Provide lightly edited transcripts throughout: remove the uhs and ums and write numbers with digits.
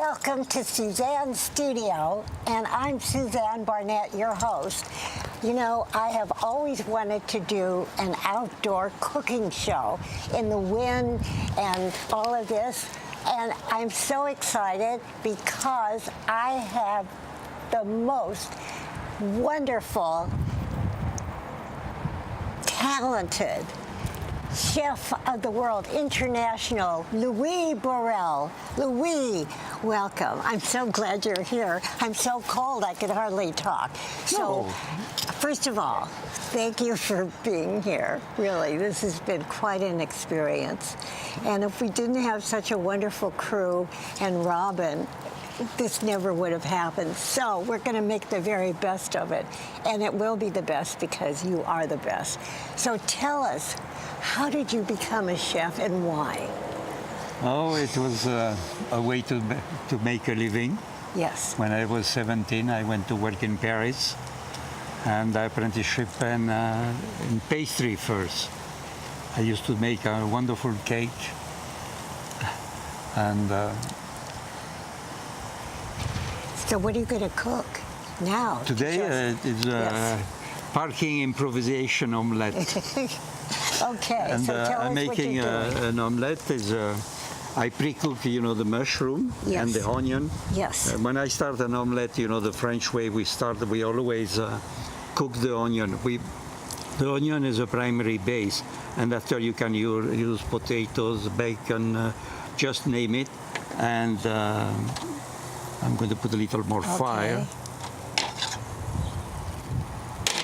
Welcome to Suzanne's studio, and I'm Suzanne Barnett, your host. You know, I have always wanted to do an outdoor cooking show in the wind and all of this, and I'm so excited because I have the most wonderful, talented chef of the world, international, Louis Borel. Louis, welcome. I'm so glad you're here. I'm so cold I could hardly talk. So, first of all, thank you for being here. Really, this has been quite an experience. And if we didn't have such a wonderful crew and Robin, this never would have happened. So we're going to make the very best of it. And it will be the best because you are the best. So tell us, how did you become a chef and why? Oh, it was a way to make a living. Yes. When I was 17, I went to work in Paris and apprenticeship in pastry first. I used to make a wonderful cake and so what are you going to cook now? Today is parking improvisation omelette. Okay, and so tell I'm us what making you're doing. an omelette. I pre-cook, you know, the mushroom and the onion. Yes. When I start an omelette, you know, the French way we always cook the onion. The onion is a primary base, and after you can use potatoes, bacon, just name it. And I'm going to put a little more fire.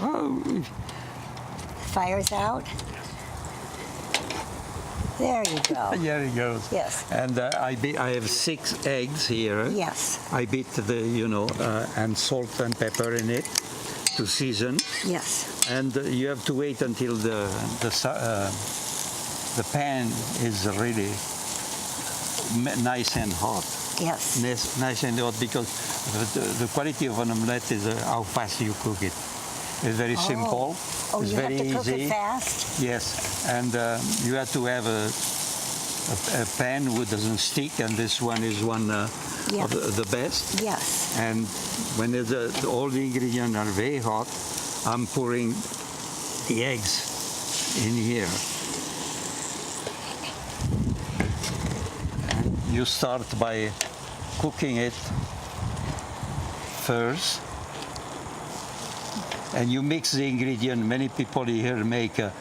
Oh. Fire's out. There you go. There it goes. Yes. And I have 6 eggs here. Yes. I beat and salt and pepper in it to season. Yes. And you have to wait until the pan is really nice and hot. Yes. Nice and hot, because the quality of an omelette is how fast you cook it. It's very simple. Oh, it's you very have to cook easy. it fast? Yes, and you have to have a pan who doesn't stick, and this one is one of the best. Yes. And when all the ingredients are very hot, I'm pouring the eggs in here. And you start by cooking it first. And you mix the ingredient. Many people here make a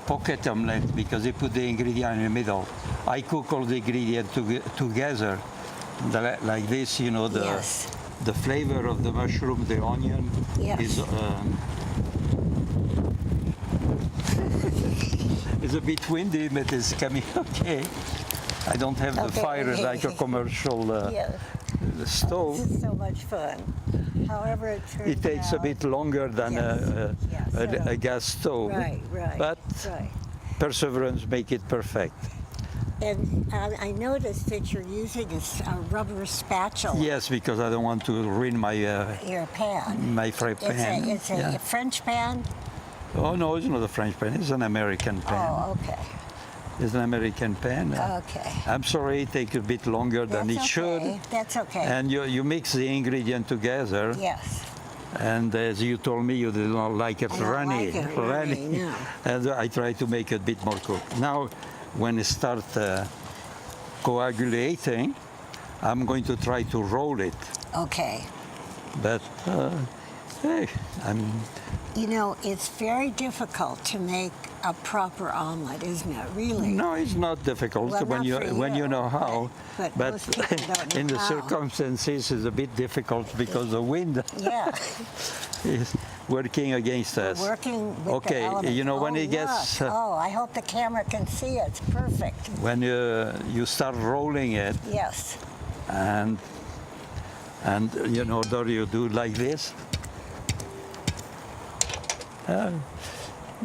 pocket omelette because they put the ingredient in the middle. I cook all the ingredients together, like this. You know, the flavor of the mushroom, the onion is it's a bit windy, but it's coming okay. I don't have the fire like a commercial stove. This is so much fun. However, it takes a bit longer than a gas stove. Right. But perseverance makes it perfect. And I noticed that you're using a rubber spatula. Yes, because I don't want to ruin my your pan. My fry pan. It's a French pan? Oh no, it's not a French pan. It's an American pan. Oh, okay. It's an American pan. Okay. I'm sorry it takes a bit longer than it should. That's okay. And you mix the ingredient together. Yes. And as you told me, you did not like it runny. No. And I try to make it a bit more cooked. Now, when it starts coagulating, I'm going to try to roll it. Okay. But, hey, You know, it's very difficult to make a proper omelet, isn't it? Really? No, it's not difficult when you know how. But most people don't know in the how. circumstances, it's a bit difficult because the wind is working against us. Working with the elements. You know, when it gets... I hope the camera can see it. It's perfect. When you start rolling it, yes, and you know, you do like this,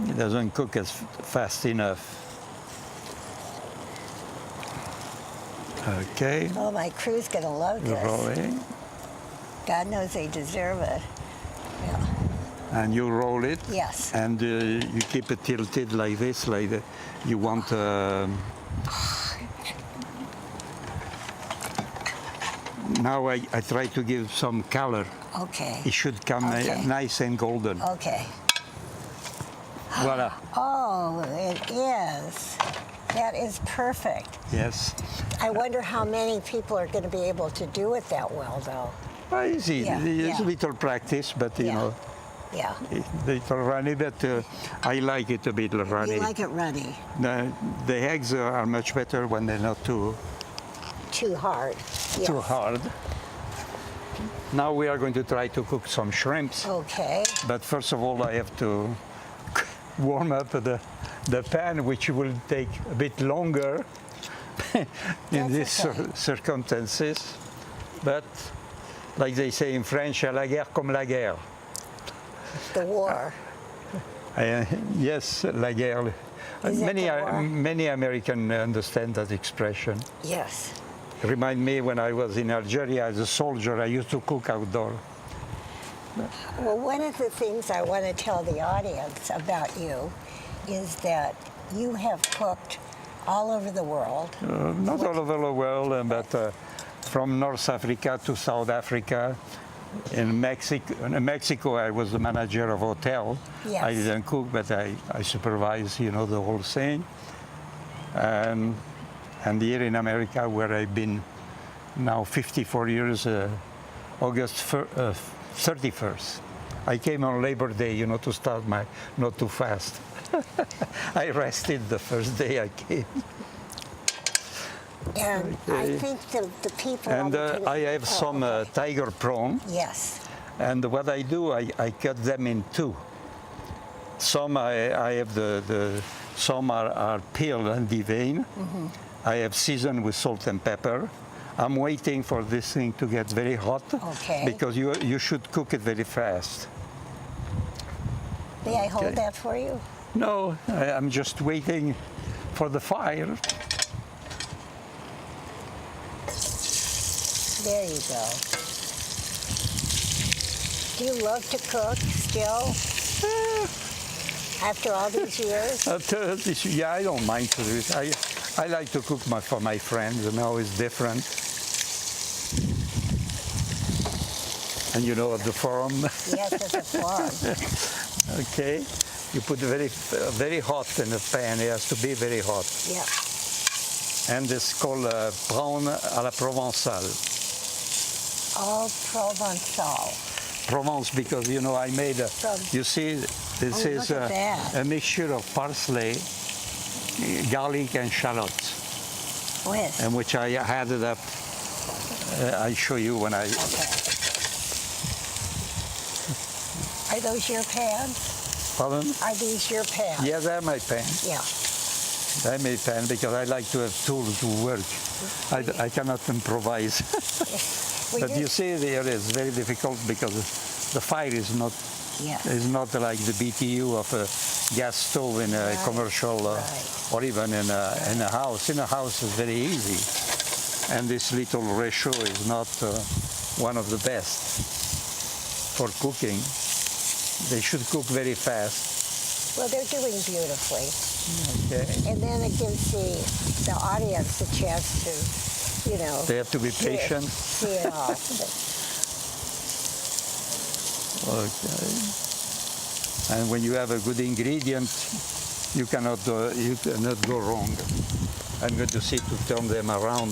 it doesn't cook as fast enough. Okay. Oh, my crew's gonna love this. Rolling. God knows they deserve it. Yeah. And you roll it. Yes. And you keep it tilted like this, like you want. now I try to give some color. Okay. It should come Okay. nice and golden. Okay. Voila. Oh, it is. That is perfect. Yes. I wonder how many people are going to be able to do it that well, though. Easy. Yeah, It's yeah. a little practice, but you Yeah. know, Yeah. a little runny. But I like it a bit runny. You like it runny, The eggs are much better when they're not too hard. Yes. hard. Now we are going to try to cook some shrimps. Okay. But first of all, I have to warm up the pan, which will take a bit longer in That's these okay. circumstances. But like they say in French, à la guerre comme la guerre. The war. Yes, la guerre. Is that the war? Many Americans understand that expression. Yes. Remind me when I was in Algeria as a soldier, I used to cook outdoor. Well, one of the things I want to tell the audience about you is that you have cooked all over the world. Not all over the world, but from North Africa to South Africa. In Mexico, I was the manager of a hotel. Yes. I didn't cook, but I supervised, you know, the whole thing. And here in America, where I've been now 54 years, August 31st. I came on Labor Day, you know, to start my not too fast. I rested the first day I came. And I think the people... And on the I have some okay. tiger prawn. Yes. And what I do, I cut them in two. Some I have some are peeled and deveined. Mm-hmm. I have seasoned with salt and pepper. I'm waiting for this thing to get very hot. Okay. Because you should cook it very fast. May I hold Okay. that for you? No, I'm just waiting for the fire. There you go. Do you love to cook still? After all these years? Yeah, I don't mind to do it. I like to cook for my friends, and now it's different. And you know, at the forum. Yes, it's a farm. Okay, you put very hot in the pan. It has to be very hot. Yeah. And it's called prawn à la provençale. All Provençal. Provence, because you know I made a. You see, this Oh, is look at that. a mixture of parsley, garlic, and shallots, Yes. and which I added up. I'll show you when I. Okay. Are those your pans? Pardon? Are these your pans? Yeah, they're my pan. Yeah. They're my pan because I like to have tools to work. I cannot improvise. Well, But you see, there it's very difficult because the fire is not Yes. not like the BTU of a gas stove in a Right, commercial right. or even in a house. In a house, it's very easy, and this little ratio is not one of the best for cooking. They should cook very fast. Well, they're doing beautifully. Okay. And then it gives the audience a chance to, you know, They have to be patient. see it all. Okay. And when you have a good ingredient, you cannot go wrong. I'm going to see to turn them around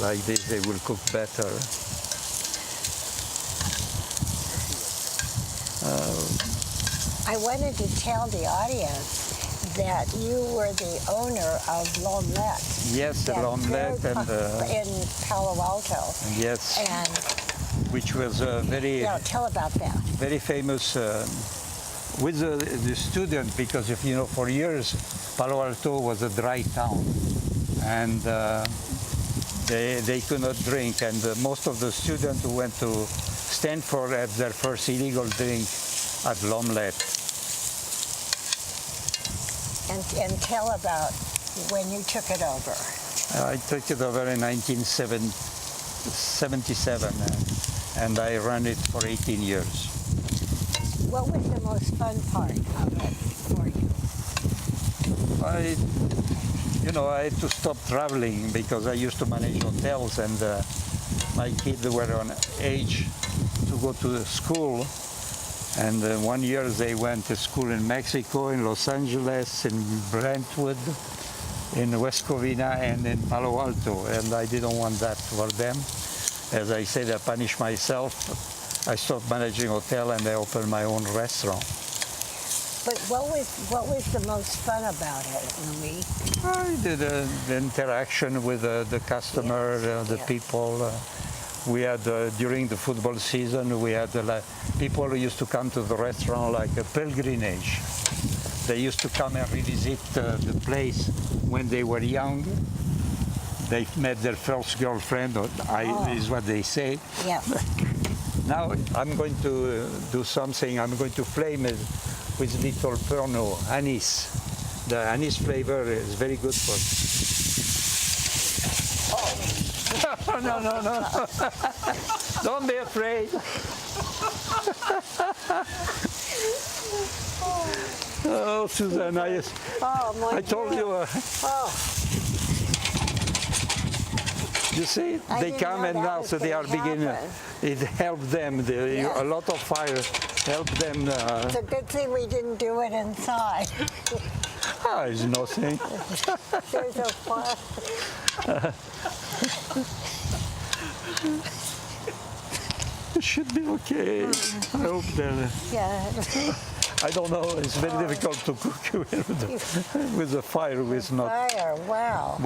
like this. They will cook better. I wanted to tell the audience that you were the owner of L'Omelette. Yes, the that L'Omelette very and in Palo Alto. yes, And which was very yeah, tell about that. very famous with the student, because if you know, for years Palo Alto was a dry town, and they could not drink, and most of the students who went to Stanford had their first illegal drink at L'Omelette. And tell about when you took it over. I took it over in 1977, and I ran it for 18 years. What was the most fun part of it for you? I had to stop traveling because I used to manage hotels, and my kids were on age to go to the school. And 1 year they went to school in Mexico, in Los Angeles, in Brentwood, in West Covina, and in Palo Alto. And I didn't want that for them. As I said, I punished myself. I stopped managing hotel and I opened my own restaurant. But what was the most fun about it, Louis? The interaction with the customer, the people. We had, during the football season, we had people who used to come to the restaurant like a pilgrimage. They used to come and revisit the place when they were young. They met their first girlfriend, is what they say. Yes. Now I'm going to do something. I'm going to flame it with little Pernod, anise. The anise flavor is very good for. Oh. No. Don't be afraid. Oh, Suzanne, I told you. You see, they come and now, so they are beginning. It helped them. A lot of fire helped them. It's a good thing we didn't do it inside. It's nothing. There's a fire. It should be okay. I hope that. Yeah. I don't know. It's very difficult to cook with the fire. With not. Fire. Wow.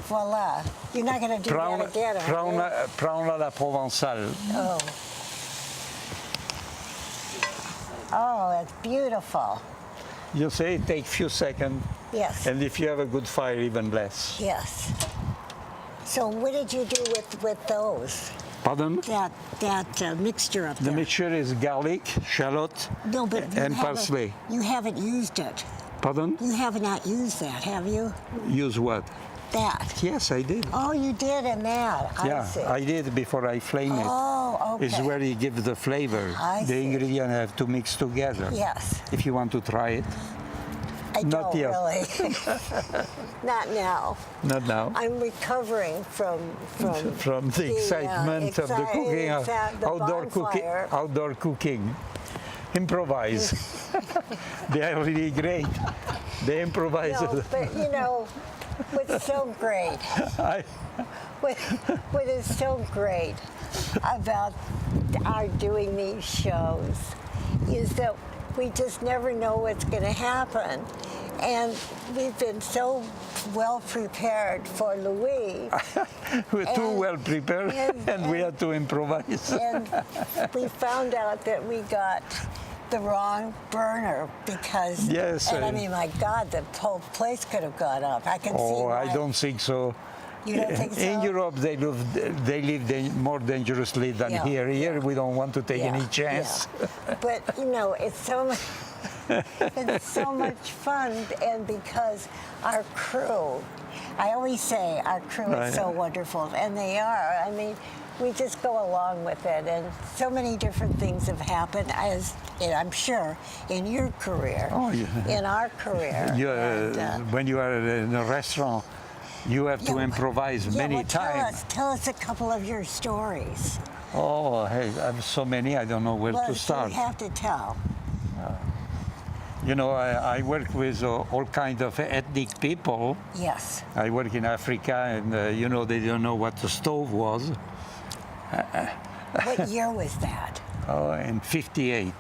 Voila. You're not going to do that again, are you? Prawn à la provençale. Oh. Oh, that's beautiful. You say it takes few seconds. Yes. And if you have a good fire, even less. Yes. So what did you do with those? Pardon? That mixture up there. The mixture is garlic, shallot, and parsley. You haven't used it. Pardon? You have not used that, have you? Use what? That. Yes, I did. Oh, you did in that. Yeah, I see. I did before I flame it. Oh, okay. It's where you give the flavor. I the see. ingredients have to mix together. Yes. If you want to try it. I Not don't yet. really. Not now. Not now. I'm recovering from the excitement of the cooking, outdoor cooking. Improvise. They are really great. They improvise. No, but you know, what's so great? What is so great about our doing these shows is that we just never know what's going to happen. And we've been so well prepared for Louis. We're too well prepared, and we had to improvise. And we found out that we got the wrong burner because, yes, and I mean, my God, the whole place could have gone up. I can see why. I don't think so. You don't think so? In Europe, they live more dangerously than here. Here, we don't want to take any chance. Yeah. But you know, it's so much fun, and because our crew, I always say our crew is so wonderful, and they are. I mean, we just go along with it, and so many different things have happened, as I'm sure in your career, in our career. When you are in a restaurant, you have to improvise many times. Tell us a couple of your stories. Oh, hey, I have so many, I don't know where to start. You have to tell. You know, I work with all kinds of ethnic people. Yes. I work in Africa, and you know, they don't know what the stove was. What year was that? Oh, in '58,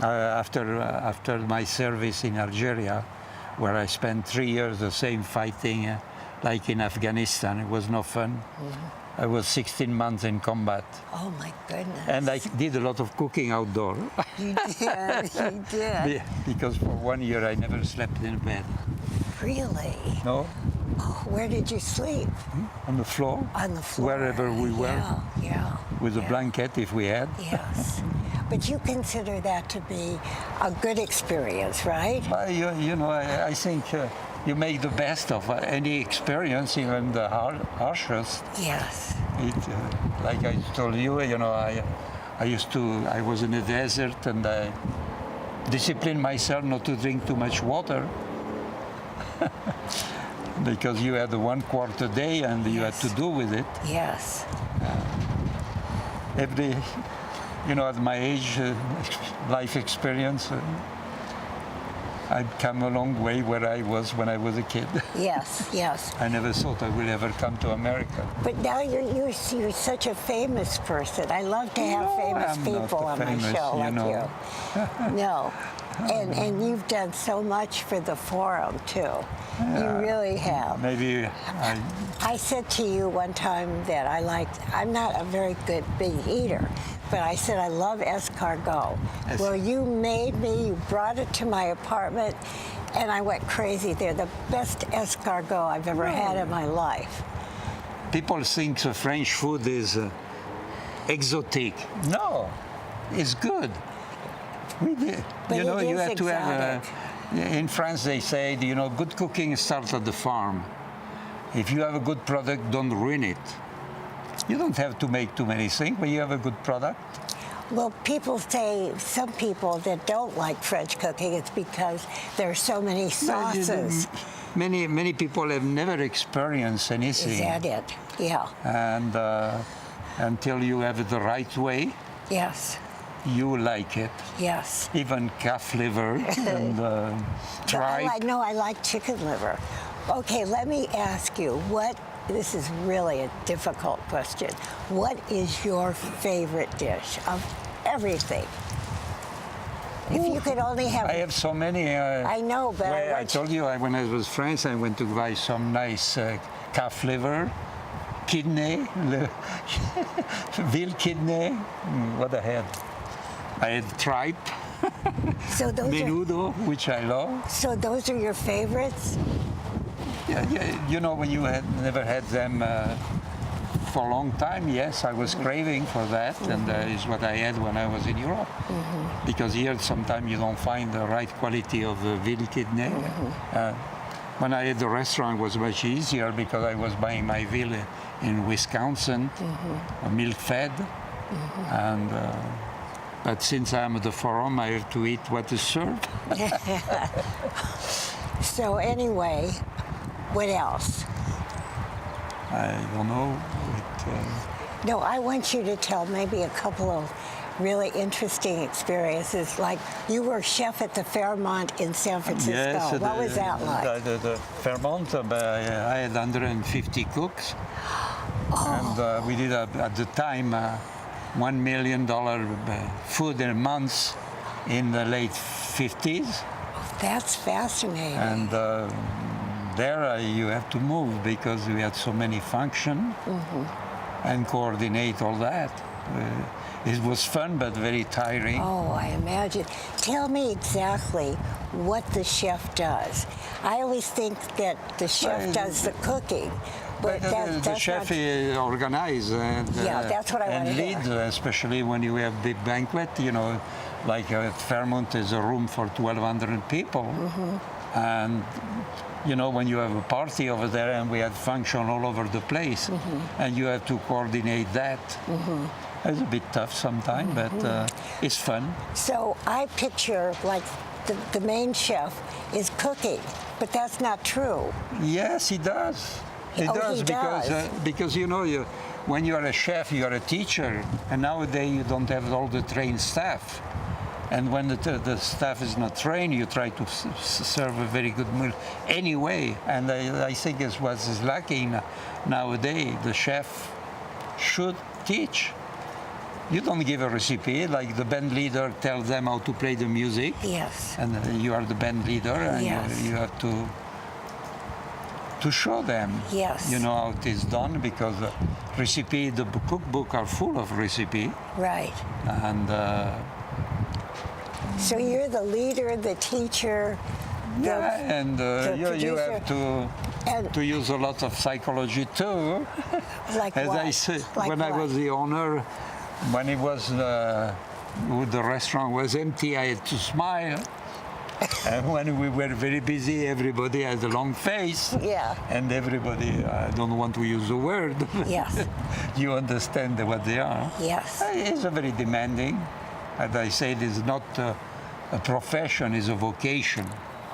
after my service in Algeria, where I spent 3 years the same fighting, like in Afghanistan. It was no fun. Mm-hmm. I was 16 months in combat. Oh my goodness. And I did a lot of cooking outdoor. You did, you did. Because for 1 year I never slept in bed. Really? No. Oh, where did you sleep? On the floor. On the floor. Wherever we were. Yeah. With a blanket if we had. Yes. But you consider that to be a good experience, right? You know, I think you make the best of any experience, even the harshest. Yes. Like I told you, you know, I was in the desert, and I disciplined myself not to drink too much water. Because you had a 1/4 day and you had to do with it. Yes. every, at my age, life experience, I've come a long way where I was when I was a kid. Yes, yes. I never thought I would ever come to America. But now you're such a famous person. I love to have famous I'm people not on famous, my show like know. you. No. And you've done so much for the forum, too. You really have. Maybe I said to you one time that I'm not a very good big eater, but I said I love escargot. Yes. Well, you brought it to my apartment, and I went crazy. They're the best escargot I've ever had in my life. people think the French food is exotic. No, it's good. But You have to exotic. have. In France, they say, good cooking starts at the farm. If you have a good product, don't ruin it. You don't have to make too many things, but you have a good product. Well, some people that don't like French cooking, it's because there are so many sauces. Many people have never experienced anything. Is that it? Yeah. And until you have it the right way, Yes. you like it. Yes. Even calf liver and tripe. I like chicken liver. Okay, let me ask you, this is really a difficult question. What is your favorite dish of everything? If you could only have... I have so many. I know, but... I told you, when I was in France, I went to buy some nice calf liver, kidney, veal kidney. What I had? I had tripe, So those menudo, which I love. So those are your favorites? Yeah, when you had never had them for a long time, yes, I was craving for that, and that is what I had when I was in Europe. Because here sometimes you don't find the right quality of veal kidney. When I had the restaurant, it was much easier because I was buying my veal in Wisconsin, milk-fed, and. But since I'm at the forum, I have to eat what is served. So anyway, what else? I don't know. No, I want you to tell maybe a couple of really interesting experiences. Like you were chef at the Fairmont in San Francisco. Yes, what was that like? The Fairmont, I had 150 cooks. And we did, at the time, $1 million food in a month in the late 50s. That's fascinating. And there you have to move because we had so many functions and coordinate all that. It was fun, but very tiring. Oh, I imagine. Tell me exactly what the chef does. I always think that the chef does the cooking. But the chef organizes and that's what I want to lead, hear. especially when you have big banquet. Like at Fairmont is a room for 1,200 people, and when you have a party over there, and we had function all over the place, and you have to coordinate that. It's a bit tough sometimes, but it's fun. So I picture like the main chef is cooking, but that's not true. Yes, he does. He does because when you are a chef, you are a teacher, and nowadays you don't have all the trained staff. And when the staff is not trained, you try to serve a very good meal anyway. And I think it's what is lacking nowadays. The chef should teach. You don't give a recipe like the band leader tells them how to play the music. Yes. And you are the band leader, and Yes. you have to show them, Yes. How it is done, because the cookbook are full of recipe. Right. And so you're the leader, the teacher. and you have to use a lot of psychology too. Like As what? I said, Like when I what? was the owner, when it was the restaurant was empty, I had to smile. And when we were very busy, everybody has a long face. Yeah. And everybody, I don't want to use the word. Yes. You understand what they are. Yes. It's a very demanding. As I said, it's not a profession, it's a vocation.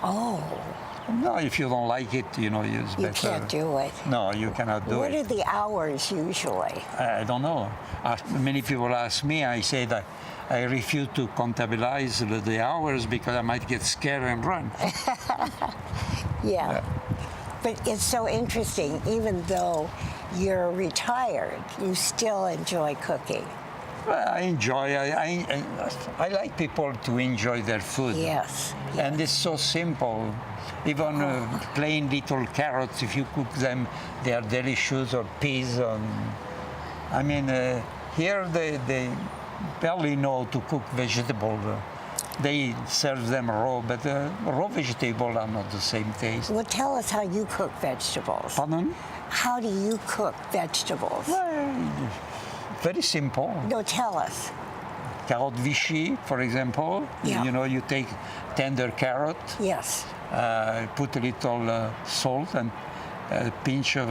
Oh. No, if you don't like it, it's You better. can't do it. No, you cannot do What it. are the hours usually? I don't know. Many people ask me. I say that I refuse to contabilize the hours because I might get scared and run. Yeah. But it's so interesting, even though you're retired, you still enjoy cooking. Well, I enjoy. I like people to enjoy their food. Yes. And it's so simple. Even plain little carrots, if you cook them, they are delicious. Or peas. I mean, here they barely know to cook vegetables. They serve them raw, but raw vegetables are not the same taste. Well, tell us how you cook vegetables. Pardon? How do you cook vegetables? Well, very simple. No, tell us. Carrot Vichy, for example. Yeah. You take tender carrot, Yes. put a little salt and a pinch of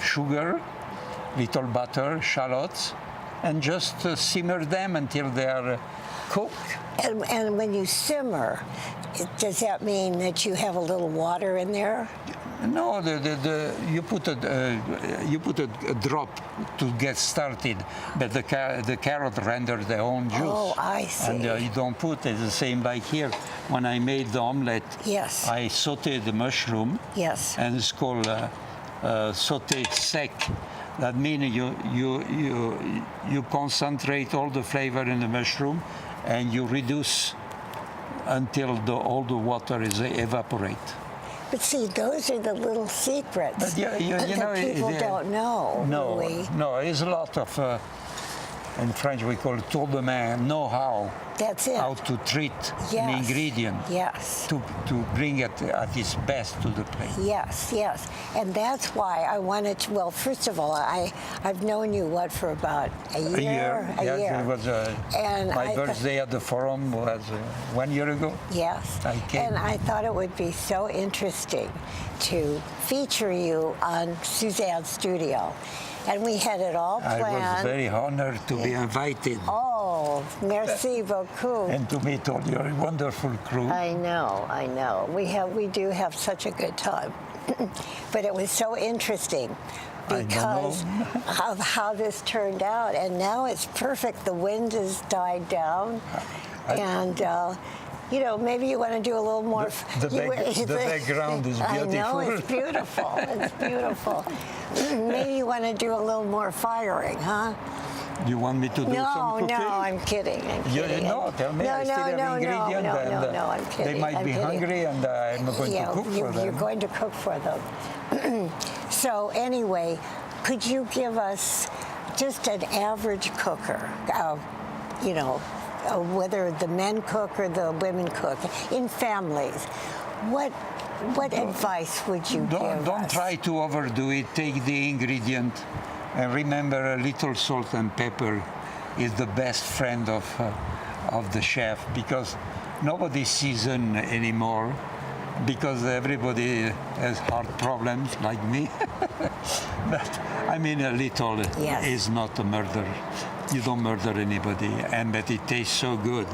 sugar, little butter, shallots, and just simmer them until they are cooked. And when you simmer, does that mean that you have a little water in there? No, you put a drop to get started, but the carrot renders their own juice. Oh, I see. And you don't put it the same like here. When I made the omelette, Yes. I sauteed the mushroom, Yes. and it's called sauté sec. That means you concentrate all the flavor in the mushroom, and you reduce until all the water is evaporate. But see, those are the little secrets But you that know, people don't know, Louis. No, it's a lot of, in French we call it tour de main, know-how, That's it. how to treat an Yes. ingredient Yes. to bring it at its best to the plate. Yes, yes. And that's why I wanted to, well, first of all, I've known you, what, for about a year? A year. year. It was And my birthday at the forum was 1 year ago. Yes. I came. And I thought it would be so interesting to feature you on Suzanne's studio. And we had it all I planned. was very honored to be invited Oh, merci beaucoup. and to meet all your wonderful crew. I know. We do have such a good time. But it was so interesting I because know. of how this turned out. And now it's perfect. The wind has died down. And, maybe you want to do a little more. The background is beautiful. I know, it's beautiful. It's beautiful. Maybe you want to do a little more firing, huh? You want me to do some cooking? No, I'm kidding. No, tell me. I still have ingredients, and No, I'm kidding. they might be hungry, and I'm going to cook for them. You're going to cook for them. So anyway, could you give us just an average cooker? Whether the men cook or the women cook in families, what advice would you give us? Don't try to overdo it. Take the ingredient, and remember, a little salt and pepper is the best friend of the chef, because nobody seasons anymore, because everybody has heart problems like me. But I mean, a little Yes. is not a murder. You don't murder anybody, but it tastes so good,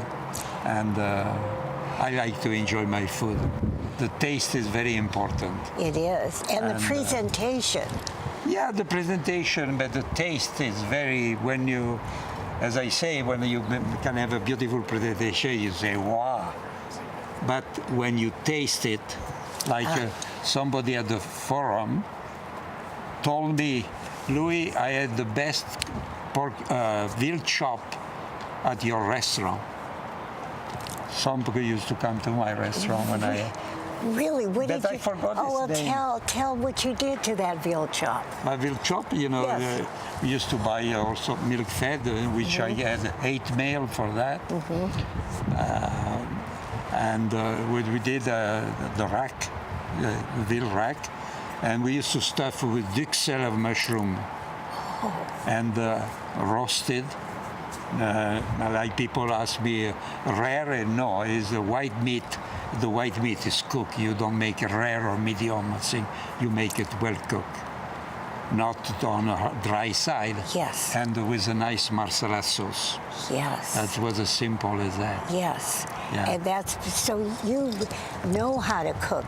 and I like to enjoy my food. The taste is very important. It is, and the And, presentation. Yeah, the presentation, but the taste is very, as I say, when you can have a beautiful presentation, you say, wow. But when you taste it, like somebody at the forum told me, Louis, I had the best pork veal chop at your restaurant. Some people used to come to my restaurant when I... Really? What But did I you? forgot Oh, his well, name. tell what you did to that veal chop. My veal chop, Yes. we used to buy also milk fed, which I had 8 male for that. And we did the rack, veal rack, and we used to stuff with duxelle of mushroom and roasted. Like people ask me, rare? No, it's the white meat. The white meat is cooked. You don't make it rare or medium. I think you make it well cooked. not on a dry side. Yes. And with a nice marsala sauce. Yes. That was as simple as that. Yes. Yeah. And that's so you know how to cook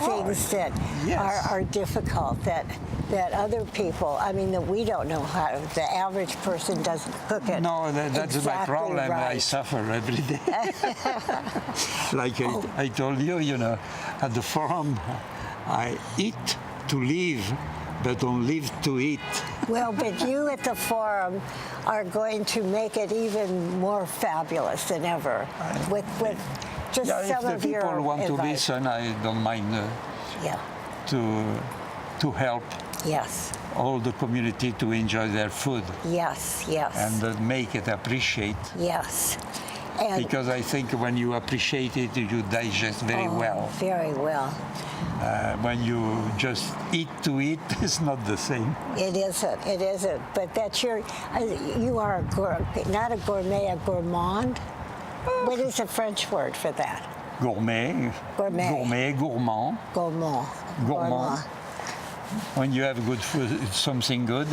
things that yes. are difficult that other people, I mean, that we don't know how to, the average person doesn't cook it. No, that's exactly my problem. right. I suffer every day. Like I told you, at the forum, I eat to live, but don't live to eat. Well, but you at the forum are going to make it even more fabulous than ever with just some if of the your people want to advice. listen, I don't mind Yeah. to help Yes. all the community to enjoy their food Yes. Yes. and make it appreciate. Yes. And Because I think when you appreciate it, you digest very well. Very well. When you just eat to eat, it's not the same. It isn't. It isn't. But that's you are not a gourmet, a gourmand. What is the French word for that? Gourmet. Gourmet. Gourmet, gourmand. Gourmand. Gourmand. When you have good food, it's something good,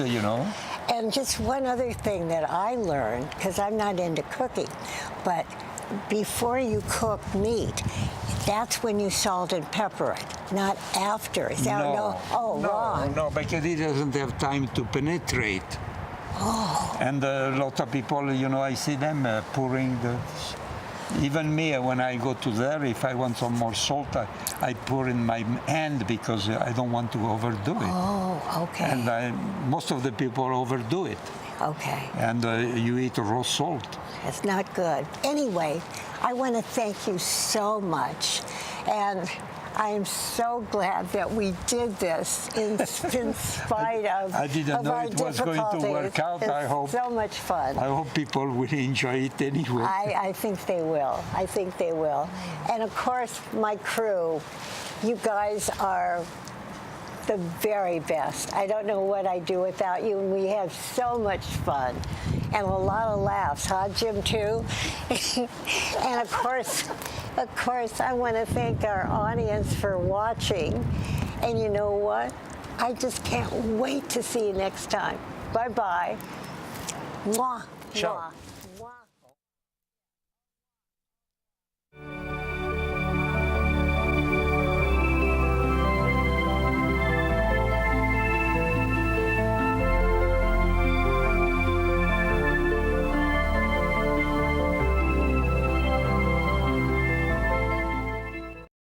And just one other thing that I learned, because I'm not into cooking, but before you cook meat, that's when you salt and pepper it, not after. Is that wrong? No, because it doesn't have time to penetrate. Oh. And a lot of people, I see them pouring even me, when I go to there, if I want some more salt, I pour in my hand because I don't want to overdo it. Oh, okay. And most of the people overdo it. Okay. And you eat raw salt. It's not good. Anyway, I want to thank you so much. And I am so glad that we did this in spite of I didn't know our it was going to work out. It's I hope so much fun. I hope people will enjoy it anyway. I think they will. I think they will. And of course, my crew, you guys are the very best. I don't know what I'd do without you, and we have so much fun and a lot of laughs, huh, Jim, too? And of course, I want to thank our audience for watching. And you know what? I just can't wait to see you next time. Bye-bye. Mwah. Ciao. Mwah.